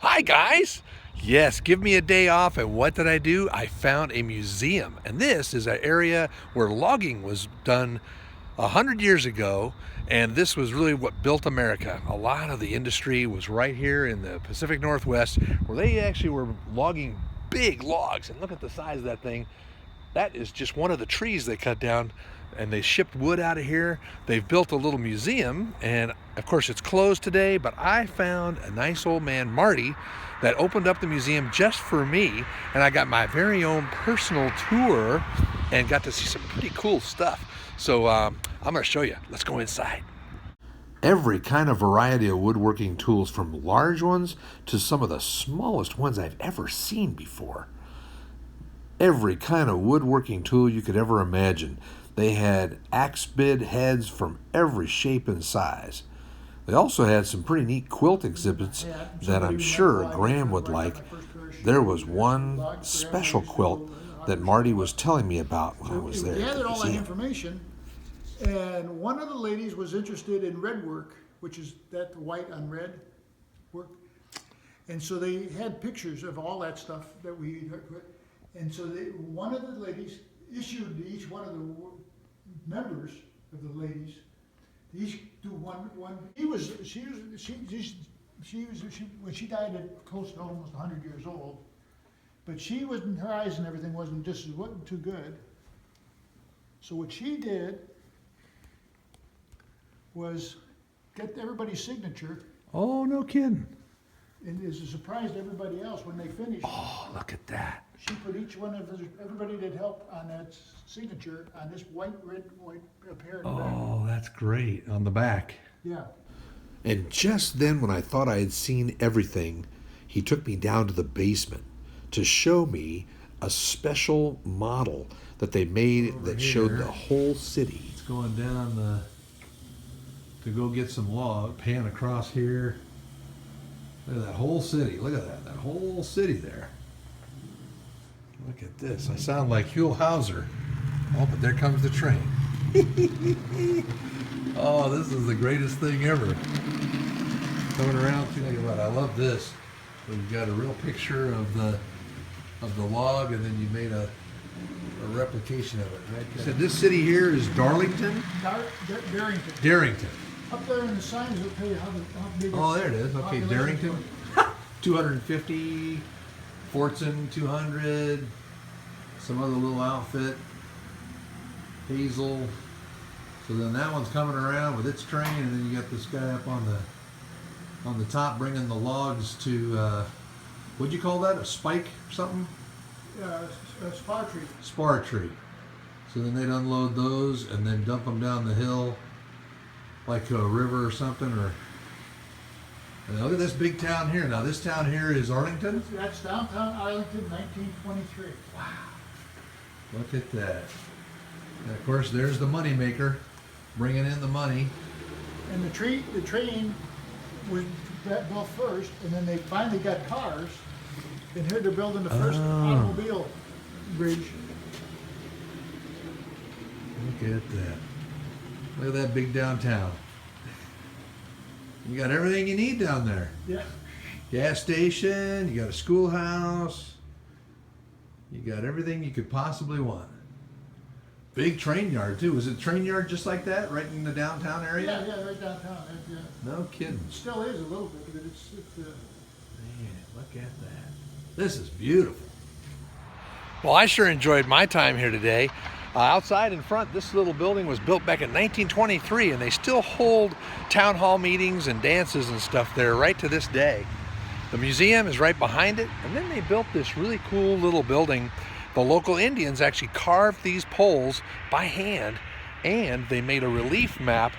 Hi guys! Yes, give me a day off, and what did I do? I found a museum, and this is an area where logging was done 100 years ago, and this was really what built America. A lot of the industry was right here in the Pacific Northwest, where they actually were logging big logs, and look at the size of that thing. That is just one of the trees they cut down, and they shipped wood out of here. They've built a little museum, and of course it's closed today, but I found a nice old man, Marty, that opened up the museum just for me, and I got my very own personal tour and got to see some pretty cool stuff. So I'm going to show you. Let's go inside. Every kind of variety of woodworking tools, from large ones to some of the smallest ones I've ever seen before. Every kind of woodworking tool you could ever imagine. They had axe bit heads from every shape and size. They also had some pretty neat quilt exhibits that I'm sure Graham would like. There was one special quilt that Marty was telling me about when I was there. We gathered all that information, and one of the ladies was interested in red work, which is that white on red work. And so they had pictures of all that stuff that we. And so one of the ladies issued to each one of the members of the ladies, each do one. She when she died at close to almost 100 years old, but she wasn't, her eyes and everything wasn't too good. So what she did was get everybody's signature. Oh, no kidding. And as a surprise to everybody else, when they finished, oh, look at that. She put each one of everybody that helped on that signature on this white up here. Oh, that's great. On the back. Yeah. And just then, when I thought I had seen everything, he took me down to the basement to show me a special model that they made that showed the whole city. It's going down to go get some log, pan across here. Look at that whole city. Look at that whole city there. Look at this. I sound like Huell Hauser. Oh, but there comes the train. Oh, this is the greatest thing ever. Coming around, see, look at what, I love this. We've got a real picture of the log, and then you made a replication of it, right? You said this city here is Darlington? Darrington. Darrington. Up there in the signs will tell you how big. Oh, there it is. Okay, Darrington. 250. Fortson 200. Some other little outfit. Hazel. So then that one's coming around with its train, and then you got this guy up on the top bringing the logs to what'd you call that? A spike or something? A spar tree. Spar tree. So then they'd unload those and then dump them down the hill like to a river or something. Or look at this big town here. Now this town here is Arlington? That's downtown Arlington, 1923. Wow. Look at that. And of course there's the money maker bringing in the money. And the train was built first, and then they finally got cars. And here they're building the first automobile bridge. Look at that. Look at that big downtown. You got everything you need down there. Yeah. Gas station, you got a schoolhouse, you got everything you could possibly want. Big train yard too. Was it a train yard just like that, right in the downtown area? Yeah, right downtown. Yeah. No kidding. It still is a little bit, but it's Man, look at that. This is beautiful. Well, I sure enjoyed my time here today. Outside in front, this little building was built back in 1923, and they still hold town hall meetings and dances and stuff there right to this day. The museum is right behind it, and then they built this really cool little building. The local Indians actually carved these poles by hand, and they made a relief map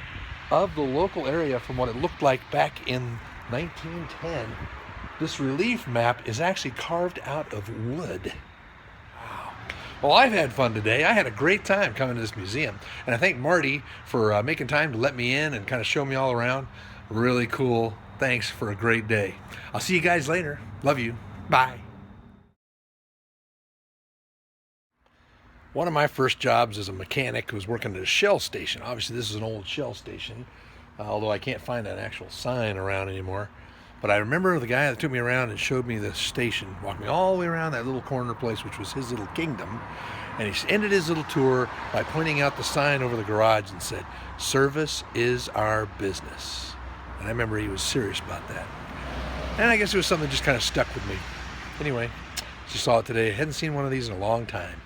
of the local area from what it looked like back in 1910. This relief map is actually carved out of wood. Well, I've had fun today. I had a great time coming to this museum. And I thank Marty for making time to let me in and kind of show me all around. Really cool. Thanks for a great day. I'll see you guys later. Love you. Bye. One of my first jobs as a mechanic was working at a Shell station. Obviously, this is an old Shell station, although I can't find an actual sign around anymore. But But I remember the guy that took me around and showed me the station, walked me all the way around that little corner place, which was his little kingdom. And he ended his little tour by pointing out the sign over the garage and said, "Service is our business." And I remember he was serious about that. And I guess it was something that just kind of stuck with me. Anyway, just saw it today. I hadn't seen one of these in a long time.